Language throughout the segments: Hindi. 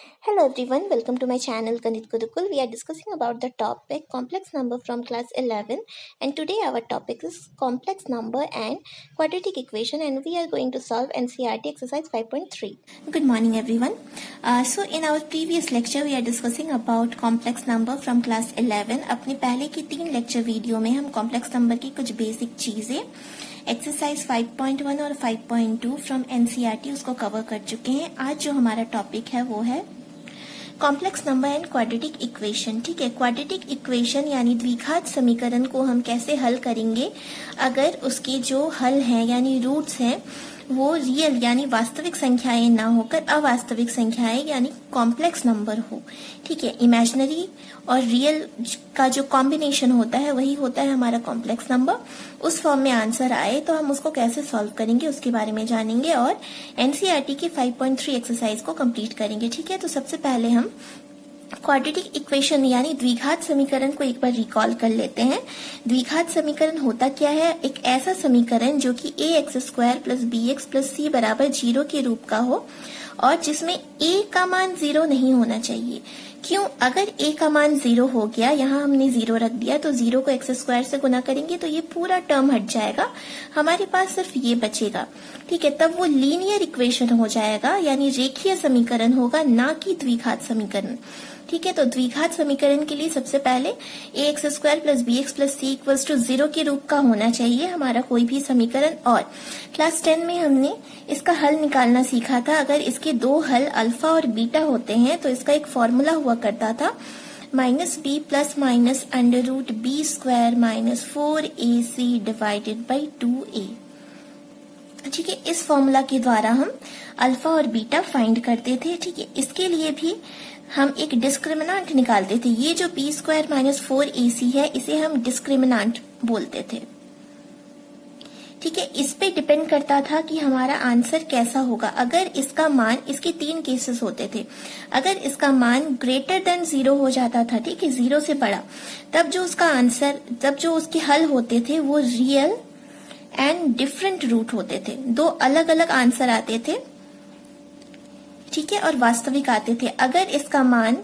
Hello everyone, welcome to my channel Ganit Gurukul. We are discussing about the topic complex number from class 11, and today our topic is complex number and quadratic equation, and we are going to solve NCERT exercise 5.3. Good morning everyone. So in our previous lecture we are discussing about complex number from class 11. अपने पहले की 3 लेक्चर वीडियो में हम कॉम्प्लेक्स नंबर की कुछ बेसिक चीजें एक्सरसाइज 5.1 और 5.2 फ्रॉम एनसीईआरटी उसको कवर कर चुके हैं। आज जो हमारा टॉपिक है वो है complex number and quadratic equation. ठीक है, क्वाड्रेटिक इक्वेशन यानी द्विघात समीकरण को हम कैसे हल करेंगे अगर उसके जो हल हैं यानी रूट्स हैं वो रियल यानी वास्तविक संख्याएं ना होकर अवास्तविक संख्याएं यानी कॉम्प्लेक्स नंबर हो। ठीक है, इमेजिनरी और रियल का जो कॉम्बिनेशन होता है वही होता है हमारा कॉम्प्लेक्स नंबर। उस फॉर्म में आंसर आए तो हम उसको कैसे सॉल्व करेंगे उसके बारे में जानेंगे और एनसीईआरटी की 5.3 एक्सरसाइज को कंप्लीट करेंगे। ठीक है, तो सबसे पहले हम क्वाड्रेटिक इक्वेशन यानी द्विघात समीकरण को एक बार रिकॉल कर लेते हैं। द्विघात समीकरण होता क्या है? एक ऐसा समीकरण जो कि ax² plus bx plus c बराबर 0 के रूप का हो और जिसमें a का मान 0 नहीं होना चाहिए। क्यों? अगर a का मान 0 हो गया, यहाँ हमने 0 रख दिया, तो 0 को x² से गुना करेंगे तो ये पूरा टर्म हट जाएगा, हमारे पास सिर्फ ये बचेगा। ठीक है, तब वो लीनियर इक्वेशन हो जाएगा यानी रेखीय समीकरण होगा, ना कि द्विघात समीकरण। ठीक है, तो द्विघात समीकरण के लिए सबसे पहले ax² plus bx plus c equals to 0 के रूप का होना चाहिए हमारा कोई भी समीकरण। और क्लास 10 में हमने इसका हल निकालना सीखा था। अगर इसके दो हल अल्फा और बीटा होते हैं तो इसका एक फॉर्मूला हुआ करता था -b plus minus √b² minus 4ac divided by 2a। ठीक है, इस फॉर्मूला के द्वारा हम अल्फा और बीटा फाइंड करते थे। ठीक है, इसके लिए भी हम एक डिस्क्रिमिनांट निकालते थे। ये जो b² माइनस 4ac है इसे हम डिस्क्रिमिनांट बोलते थे। ठीक है, इस पे डिपेंड करता था कि हमारा आंसर कैसा होगा। अगर इसका मान, इसके 3 केसेस होते थे, अगर इसका मान ग्रेटर देन 0 हो जाता था, ठीक है, 0 से बड़ा, तब जो उसका आंसर, तब जो उसके हल होते थे वो रियल एंड डिफरेंट रूट होते थे। दो अलग अलग आंसर आते थे, ठीक है, और वास्तविक आते थे। अगर इसका मान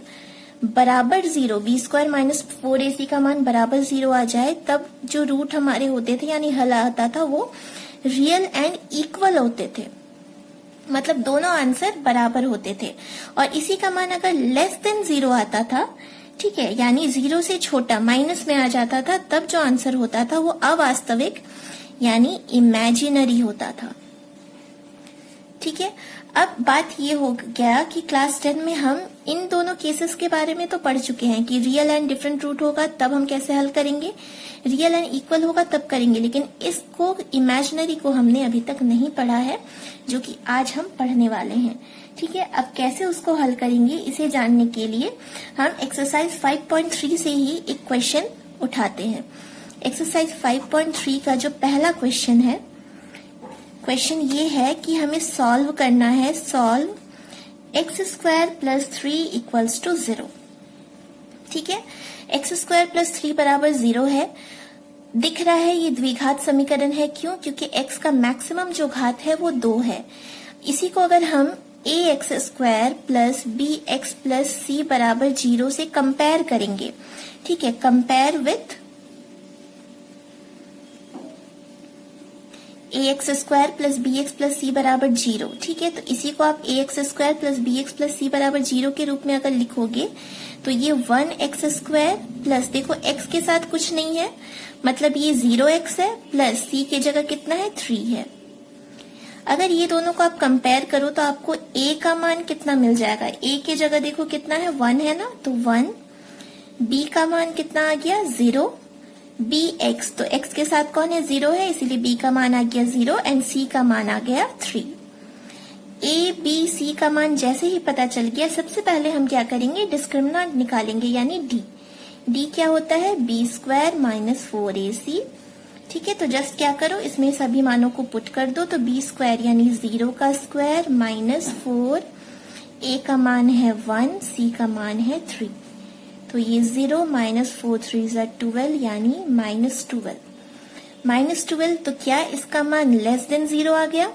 बराबर 0, b² माइनस 4ac का मान बराबर 0 आ जाए तब जो रूट हमारे होते थे यानी हल आता था वो रियल एंड इक्वल होते थे, मतलब दोनों आंसर बराबर होते थे। और इसी का मान अगर लेस देन 0 आता था, ठीक है, यानी 0 से छोटा माइनस में आ जाता था, तब जो आंसर होता था वो अवास्तविक यानी इमेजिनरी होता था। ठीक है, अब बात ये हो गया कि क्लास 10 में हम इन दोनों केसेस के बारे में तो पढ़ चुके हैं कि रियल एंड डिफरेंट रूट होगा तब हम कैसे हल करेंगे, रियल एंड इक्वल होगा तब करेंगे, लेकिन इसको इमेजिनरी को हमने अभी तक नहीं पढ़ा है जो कि आज हम पढ़ने वाले हैं। ठीक है, अब कैसे उसको हल करेंगे इसे जानने के लिए हम एक्सरसाइज 5.3 से ही एक क्वेश्चन उठाते हैं। एक्सरसाइज 5.3 का जो पहला क्वेश्चन है, क्वेश्चन ये है कि हमें सॉल्व करना है, solve x² plus 3 equals to 0। ठीक है, x² प्लस 3 बराबर 0 है, दिख रहा है ये द्विघात समीकरण है। क्यों? क्योंकि x का मैक्सिमम जो घात है वो 2 है। इसी को अगर हम ax² plus bx plus c बराबर 0 से कंपेयर करेंगे, ठीक है, compare with ax² plus bx plus c बराबर 0। ठीक है, तो इसी को आप ax² plus bx plus c बराबर 0 के रूप में अगर लिखोगे तो ये 1x² प्लस, देखो x के साथ कुछ नहीं है मतलब ये 0x है, प्लस c की जगह कितना है 3 है। अगर ये दोनों को आप कंपेयर करो तो आपको a का मान कितना मिल जाएगा, a की जगह देखो कितना है 1 है ना, तो 1, b का मान कितना आ गया 0, bx, तो x के साथ कौन है 0 है, इसीलिए b का मान आ गया 0 एंड c का मान आ गया 3। a b c का मान जैसे ही पता चल गया, सबसे पहले हम क्या करेंगे, डिस्क्रिमिनेंट निकालेंगे यानी d। d क्या होता है b² माइनस 4ac। ठीक है, तो जस्ट क्या करो, इसमें सभी मानों को पुट कर दो, तो b² यानी 0 का स्क्वायर माइनस 4, a का मान है 1, c का मान है 3, तो ये 0 माइनस 4 3 12 यानी -12। -12 तो क्या इसका मान लेस देन 0 आ गया,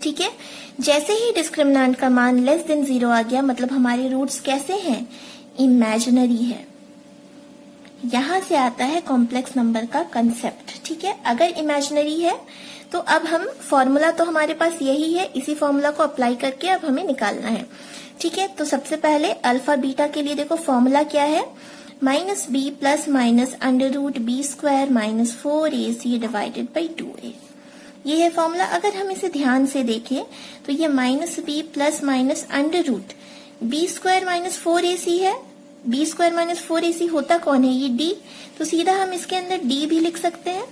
ठीक है, जैसे ही डिस्क्रिमिनेंट का मान लेस देन 0 आ गया, मतलब हमारे रूट्स कैसे हैं, इमेजिनरी है। यहां से आता है कॉम्प्लेक्स नंबर का कंसेप्ट। ठीक है, अगर इमेजिनरी है तो अब हम फॉर्मूला तो हमारे पास यही है, इसी फॉर्मूला को अप्लाई करके अब हमें निकालना है। ठीक है, तो सबसे पहले अल्फा बीटा के लिए देखो फॉर्मूला क्या है, minus B plus minus under root B square minus 4ac divided by 2a। ये है फॉर्मूला। अगर हम इसे ध्यान से देखें तो ये minus B plus minus under root B square minus 4ac है। बी स्क्वायर माइनस 4ac होता कौन है, ये डी, तो सीधा हम इसके अंदर डी भी लिख सकते हैं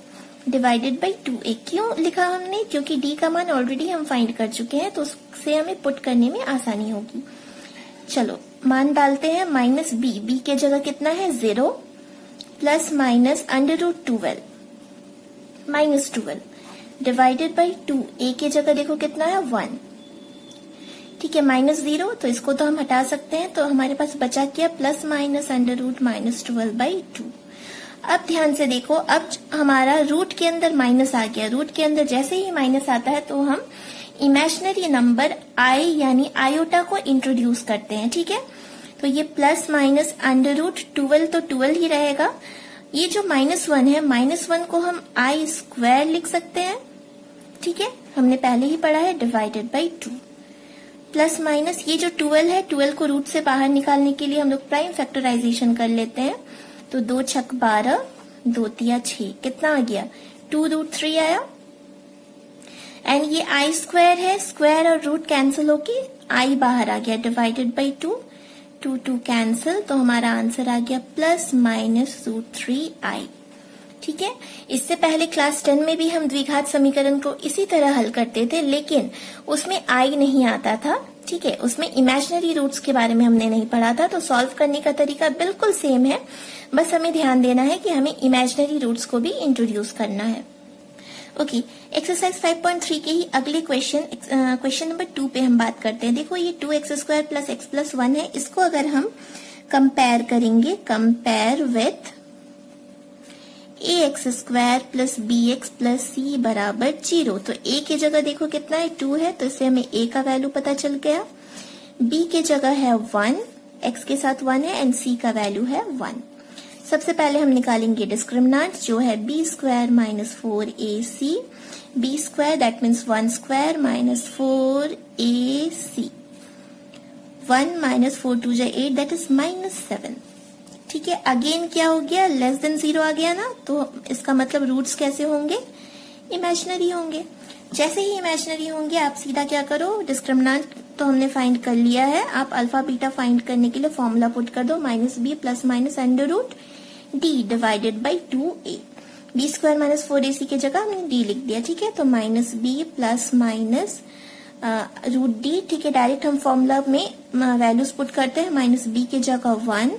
डिवाइडेड बाई 2a। क्यों लिखा हमने, क्योंकि डी का मान ऑलरेडी हम फाइंड कर चुके हैं, तो उससे हमें पुट करने में आसानी होगी। चलो मान डालते हैं, माइनस बी, बी के जगह कितना है 0, plus minus under root 12 minus 12 divided by 2, A के जगह देखो कितना है 1। ठीक है, माइनस 0, तो इसको तो हम हटा सकते हैं, तो हमारे पास बचा क्या, plus minus under root minus 12 by 2। अब ध्यान से देखो, अब हमारा रूट के अंदर माइनस आ गया। रूट के अंदर जैसे ही माइनस आता है तो हम इमेजिनरी नंबर आई यानी आयोटा को इंट्रोड्यूस करते हैं। ठीक है, तो ये प्लस माइनस अंडर रूट 12 तो 12 ही रहेगा। ये जो -1 है, -1 को हम आई स्क्वायर लिख सकते हैं। ठीक है, हमने पहले ही पढ़ा है, डिवाइडेड बाई 2 प्लस माइनस ये जो 12 है, 12 को रूट से बाहर निकालने के लिए हम लोग प्राइम फैक्टराइजेशन कर लेते हैं। तो 2 छक 12, 2 तिया 6, कितना आ गया 2√3 आया। एंड ये आई स्क्वायर है, स्क्वायर और रूट कैंसिल होके आई बाहर आ गया, डिवाइडेड बाई 2, 2 कैंसिल, तो हमारा आंसर आ गया प्लस माइनस √3i। ठीक है, इससे पहले क्लास 10 में भी हम द्विघात समीकरण को इसी तरह हल करते थे, लेकिन उसमें आई नहीं आता था। ठीक है, उसमें इमेजिनरी रूट्स के बारे में हमने नहीं पढ़ा था, तो सॉल्व करने का तरीका बिल्कुल सेम है, बस हमें ध्यान देना है कि हमें इमेजिनरी रूट्स को भी इंट्रोड्यूस करना है। ओके, एक्सरसाइज 5.3 के ही अगले क्वेश्चन नंबर 2 पे हम बात करते हैं। देखो ये 2x² प्लस x प्लस 1 है, इसको अगर हम कंपेयर करेंगे, compare with ax² plus bx plus c बराबर 0, तो a की जगह देखो कितना है 2 है, तो इससे हमें a का वैल्यू पता चल गया। b की जगह है 1, x के साथ 1 है, एंड c का वैल्यू है 1। सबसे पहले हम निकालेंगे डिस्क्रिमिनेंट, जो है b² minus 4ac, b² that means 1² minus 4ac, 1 minus 4 2 8 that is -7। ठीक है, अगेन क्या हो गया, लेस देन 0 आ गया ना, तो इसका मतलब रूट्स कैसे होंगे, इमेजिनरी होंगे। जैसे ही इमेजिनरी होंगे आप सीधा क्या करो, डिस्क्रिमिनेंट तो हमने फाइंड कर लिया है, आप अल्फा बीटा फाइंड करने के लिए फॉर्मूला पुट कर दो, minus B plus minus under root D divided by 2a। b² minus 4ac की जगह हमने d लिख दिया। ठीक है, तो minus B plus minus root D. ठीक है, डायरेक्ट हम फॉर्मूला में वैल्यूज पुट करते हैं, माइनस बी की जगह 1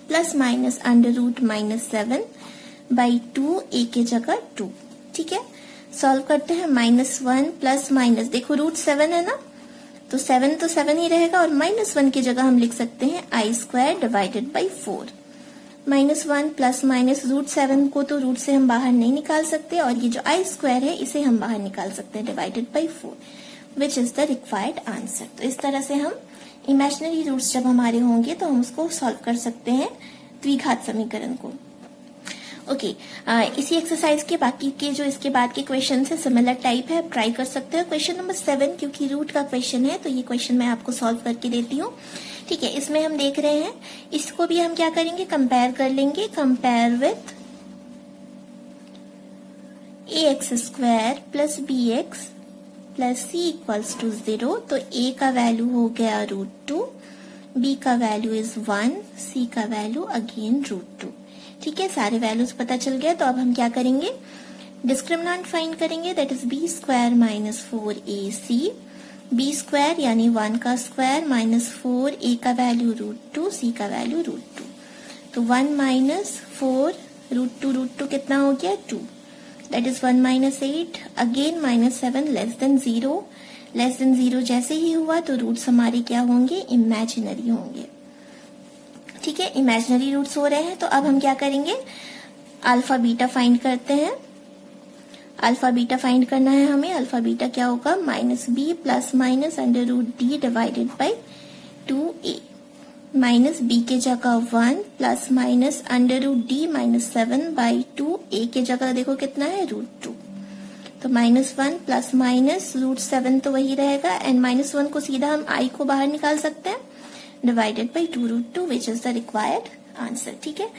plus minus under root -7 by 2, a की जगह 2। ठीक है, सॉल्व करते हैं, -1 प्लस माइनस, देखो रूट 7 है ना, तो 7 तो 7 ही रहेगा, और -1 की जगह हम लिख सकते हैं i² divided by 4। -1 plus minus root 7 को तो रूट से हम बाहर नहीं निकाल सकते, और ये जो i² है इसे हम बाहर निकाल सकते हैं, divided by 4, which is the required answer. तो इस तरह से हम इमेजिनरी रूट्स जब हमारे होंगे तो हम उसको सॉल्व कर सकते हैं, द्विघात समीकरण को। ओके, इसी एक्सरसाइज के बाकी के जो इसके बाद के क्वेश्चन है सिमिलर टाइप है, ट्राई कर सकते हो। क्वेश्चन नंबर 7 क्योंकि रूट का क्वेश्चन है, तो ये क्वेश्चन मैं आपको सॉल्व करके देती हूँ। ठीक है, इसमें हम देख रहे हैं, इसको भी हम क्या करेंगे, कंपेयर कर लेंगे, compare with ax² plus bx plus c equals to 0, तो a का वैल्यू हो गया √2, b का वैल्यू इज 1, c का वैल्यू अगेन √2। ठीक है, सारे वैल्यूज पता चल गया, तो अब हम क्या करेंगे, डिस्क्रिमिनेंट फाइंड करेंगे, that is b² minus 4ac, b² यानी 1 का स्क्वायर माइनस 4, a का वैल्यू √2, c का वैल्यू √2, तो 1 माइनस 4 √2 कितना हो गया 2, that is 1 minus 8, again -7 less than 0, less than 0 जैसे ही हुआ तो रूट्स हमारे क्या होंगे, इमेजिनरी होंगे। ठीक है, इमेजिनरी रूट्स हो रहे हैं, तो अब हम क्या करेंगे, अल्फा बीटा फाइंड करते हैं। अल्फा बीटा फाइंड करना है हमें। अल्फा बीटा क्या होगा, -b plus minus √d divided by 2a। Minus B के जगह 1 प्लस माइनस √d -7/2a के जगह देखो कितना है, √2। तो -1 प्लस माइनस √7 तो वही रहेगा, एंड -1 को सीधा हम i को बाहर निकाल सकते हैं, divided by 2√2 which is the required answer. ठीक है,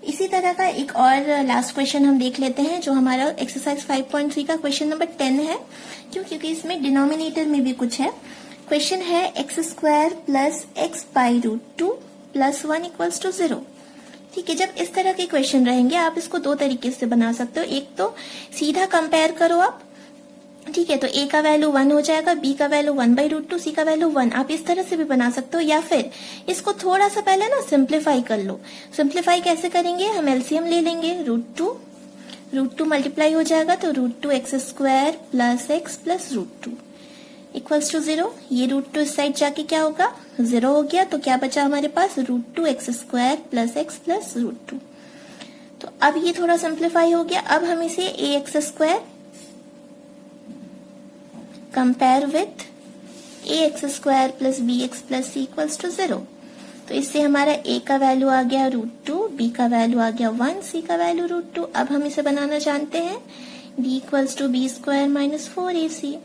इसी तरह का एक और लास्ट क्वेश्चन हम देख लेते हैं, जो हमारा एक्सरसाइज 5.3 का क्वेश्चन नंबर 10 है। क्योंकि इसमें डिनोमिनेटर में भी कुछ है। क्वेश्चन है x² plus x/√2 plus 1 equals to 0। ठीक है, जब इस तरह के क्वेश्चन रहेंगे आप इसको दो तरीके से बना सकते हो। एक तो सीधा कंपेयर करो आप, ठीक है, तो a का वैल्यू 1 हो जाएगा, b का वैल्यू 1/√2, c का वैल्यू 1। आप इस तरह से भी बना सकते हो, या फिर इसको थोड़ा सा पहले ना सिंप्लीफाई कर लो। सिंप्लीफाई कैसे करेंगे, हम एलसीएम ले लेंगे, √2 मल्टीप्लाई हो जाएगा, तो √2x² plus x plus √2 equals to 0। ये √2 इस साइड जाके क्या होगा, 0 हो गया। तो क्या बचा हमारे पास, √2x² प्लस x प्लस √2। तो अब ये थोड़ा सिंप्लीफाई हो गया। अब हम इसे ax² compare with ax² plus bx plus c equals to 0। तो इससे हमारा a का वैल्यू आ गया √2, b का वैल्यू आ गया 1, c का वैल्यू √2। अब हम इसे बनाना जानते हैं, d equals to b² minus 4ac।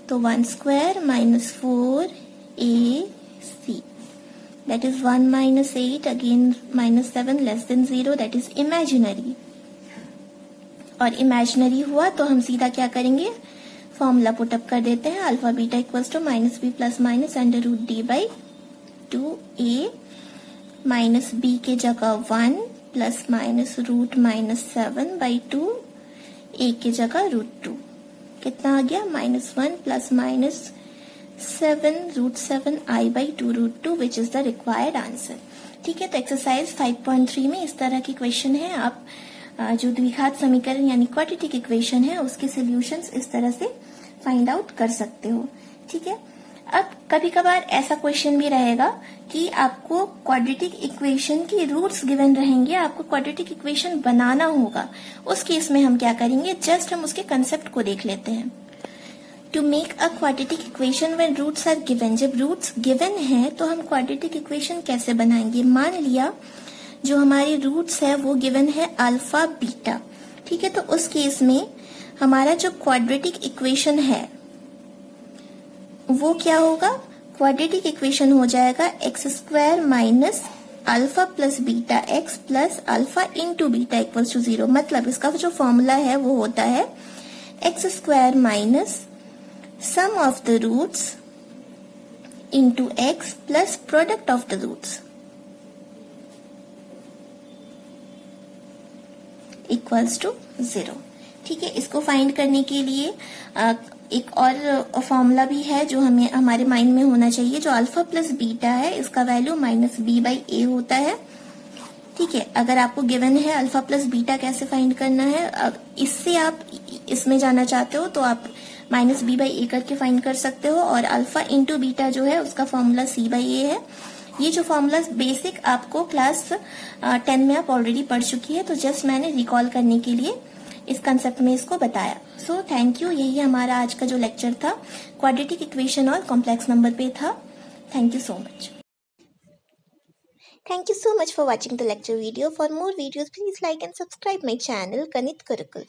तो 1² minus 4ac, that is 1 minus 8, again minus 7 less than 0, that is imaginary. और इमेजिनरी हुआ तो हम सीधा क्या करेंगे, फॉर्मूला पुटअप कर देते हैं। Alpha beta equals to -b plus minus √d by 2a, minus b के जगह 1 प्लस माइनस √-7/2, a के जगह √2। कितना आ गया, -1 plus minus 7√7i/2√2 which is the required answer. ठीक है, तो एक्सरसाइज 5.3 में इस तरह की क्वेश्चन है। आप जो द्विघात समीकरण यानी क्वाड्रेटिक इक्वेशन है उसके सॉल्यूशंस इस तरह से फाइंड आउट कर सकते हो। ठीक है, अब कभी कभार ऐसा क्वेश्चन भी रहेगा कि आपको क्वाड्रेटिक इक्वेशन की रूट्स गिवन रहेंगे, आपको क्वाड्रेटिक इक्वेशन बनाना होगा। उस केस में हम क्या करेंगे, जस्ट हम उसके कंसेप्ट को देख लेते हैं। To make a quadratic equation when roots are given, जब रूट्स गिवन है तो हम क्वाड्रेटिक इक्वेशन कैसे बनाएंगे। मान लिया जो हमारी रूट्स है वो गिवन है अल्फा बीटा। ठीक है, तो उस केस में हमारा जो क्वाड्रेटिक इक्वेशन है वो क्या होगा, क्वाड्रेटिक इक्वेशन हो जाएगा x² minus alpha plus beta x plus alpha into beta equals to 0। मतलब इसका जो फॉर्मूला है वो होता है x² minus sum of the roots into x plus product of the roots equals to 0। ठीक है, इसको फाइंड करने के लिए एक और फॉर्मूला भी है जो हमें हमारे माइंड में होना चाहिए। जो अल्फा प्लस बीटा है इसका वैल्यू -b/a होता है। ठीक है, अगर आपको गिवन है अल्फा प्लस बीटा कैसे फाइंड करना है, इससे आप इसमें जाना चाहते हो तो आप -b/a करके फाइंड कर सकते हो। और अल्फा इंटू बीटा जो है उसका फॉर्मूला c/a है। ये जो फॉर्मूला बेसिक आपको क्लास 10 में आप ऑलरेडी पढ़ चुकी है, तो जस्ट मैंने रिकॉल करने के लिए इस कंसेप्ट में इसको बताया। सो थैंक यू, यही हमारा आज का जो लेक्चर था क्वाड्रेटिक इक्वेशन और कॉम्प्लेक्स नंबर पे था। Thank you so much. Thank you so much for watching the lecture video. For more videos, please like and subscribe my channel Ganit Gurukul.